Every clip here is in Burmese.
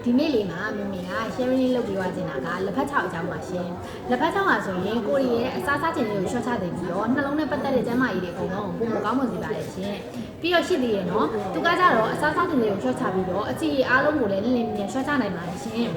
ဒီနေ့လေးမှာမမေက sharing လုပ်ပေးသွားချင်တာကလက်ဖက်ချောက်အကြောင်းပါရှင်လက်ဖက်ချောက်ပါဆိုရင်ကိုရီရဲ့အစားစားခြင်းတွေကိုရှော့ချသိပြီးတော့နှလုံးနဲ့ပတ်သက်တဲ့ကျန်းမာရေးတွေအကုန်လုံးပုံမကောင်းမွန်စေပါတယ်ရှင်ပြီးတော့ရှိသေးရဲ့နော်သူကကြတော့အစားစားခြင်းတွေကိုရှော့ချပြီးတော့အချီအားလုံးကိုလည်းလင်းလင်းမြန်ရှော့ချနိုင်ပါတယ်ရှင်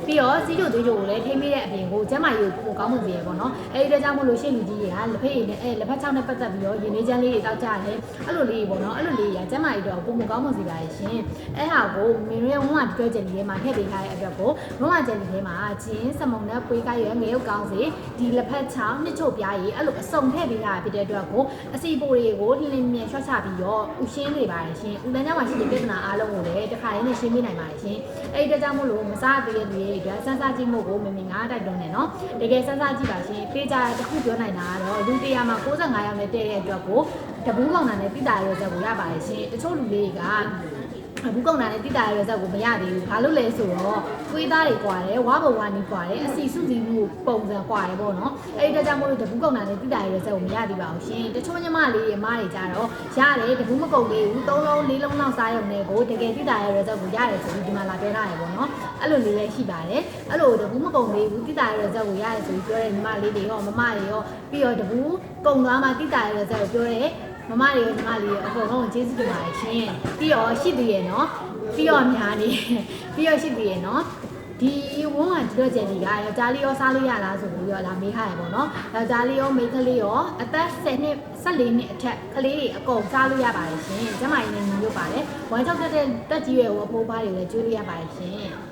ပြီးတော့စီးကြိုသွေးကြိုကိုလည်းထိမိတဲ့အပြင်ကိုကျန်းမာရေးကိုပုံကောင်းမွန်စေရပေါ့နော်အဲဒီအတွက်ကြောင့်မို့လို့ရှေ့လူကြီးတွေကလက်ဖက်ရည်နဲ့လက်ဖက်ချောက်နဲ့ပတ်သက်ပြီးတော့ရင်းနှီးချမ်းလေးတွေတောက်ကြတယ်အဲ့လိုလေးပေါ့နော်အဲ့လိုလေးတွေကကျန်းမာရေးတော့ပုံမကောင်းမွန်စေပါတယ်ရှင်အဲ့ဟာကိုမင်းရဲ့ဝမ်းကပြောချင်လေးမှာထည့်ပေးထားတဲ့အတွက်ကိုဝမ်းကကျန်လေးမှာဂျင်းစမုံနဲ့ပွေးကရွယ်ငရုတ်ကောင်းစီဒီလက်ဖက်ချောင်းနှစ်ချို့ပြားရည်အဲ့လိုအစုံထည့်ပေးထားဖြစ်တဲ့အတွက်ကိုအစီပိုတွေကိုလင်းမြန်ရှော့ချပြီးတော့ဥရှင်းနေပါတယ်ရှင်ဥလန်းကြောင့်မှရှိတဲ့ပြဿနာအားလုံးကိုလည်းတစ်ခါလေးနဲ့ရှင်းပြနိုင်ပါတယ်ရှင်အဲ့ဒီကြောင့်မို့လို့မစားသေးတဲ့လူတွေအတွက်စမ်းစားကြည့်မှုကိုမင်းငါတိုက်တွန်းနေနော်တကယ်စမ်းစားကြည့်ပါရှင်ပေးကြတဲ့တစ်ခုပြောနိုင်တာကတော့လူ100မှာ95ယောက်နဲ့တည့်တဲ့အတွက်ကိုတပူးကောင်တာနဲ့တိတာရဲချက်ကိုရပါတယ်ရှင်တချို့လူလေးကဘူးကောင်တာနဲ့တိတာရဲချက်ကိုမရသေးဘူးဘာလို့လဲဆိုတော့သွေးသားတွေကွာတယ်ဝါဘဝနီးကွာတယ်အစီစုစည်းမှုပုံစံကွာတယ်ပေါ့နော်အဲ့ဒီကြောင့်မို့လို့တပူးကောင်တာနဲ့တိတာရဲချက်ကိုမရသေးပါဘူးရှင်တချို့ညီမလေးတွေမားတွေကြတော့ရတယ်တပူးမကုန်သေးဘူး3လုံး4လုံးလောက်စားရုံနဲ့ကိုတကယ်တိတာရဲချက်ကိုရတယ်ဆိုပြီးဒီမှာလာပြောထားရပေါ့နော်အဲ့လိုလေးလည်းရှိပါတယ်အဲ့လိုတပူးမကုန်သေးဘူးတိတာရဲချက်ကိုရတယ်ဆိုပြီးပြောတဲ့ညီမလေးတွေရောမမတွေရောပြီးတော့တပူးကုန်သွားမှတိတာရဲချက်ကိုပြောတဲ့မမတွေရောညီမလေးရောအကုန်လုံးကျေးဇူးတင်ပါတယ်ရှင်ပြီးတော့ရှိသေးရဲ့နော်ပြီးတော့များနေပြီးတော့ရှိသေးရဲ့နော်ဒီဝန်းကဒီတော့ကျန်ကြီးကယောက်ျားလေးရောစားလို့ရလားဆိုပြီးတော့လာမေးခိုင်းရပေါ့နော်ယောက်ျားလေးရောမိန်းကလေးရောအသက်10နှစ်14နှစ်အထက်ကလေးတွေအကုန်စားလို့ရပါတယ်ရှင်ကျမကြီးနဲ့ညီညွတ်ပါတယ်ဝမ်းချောက်တက်ကြီးရဲ့ဝဖိုးပါးတွေလည်းကျွေးလို့ရပါတယ်ရှင်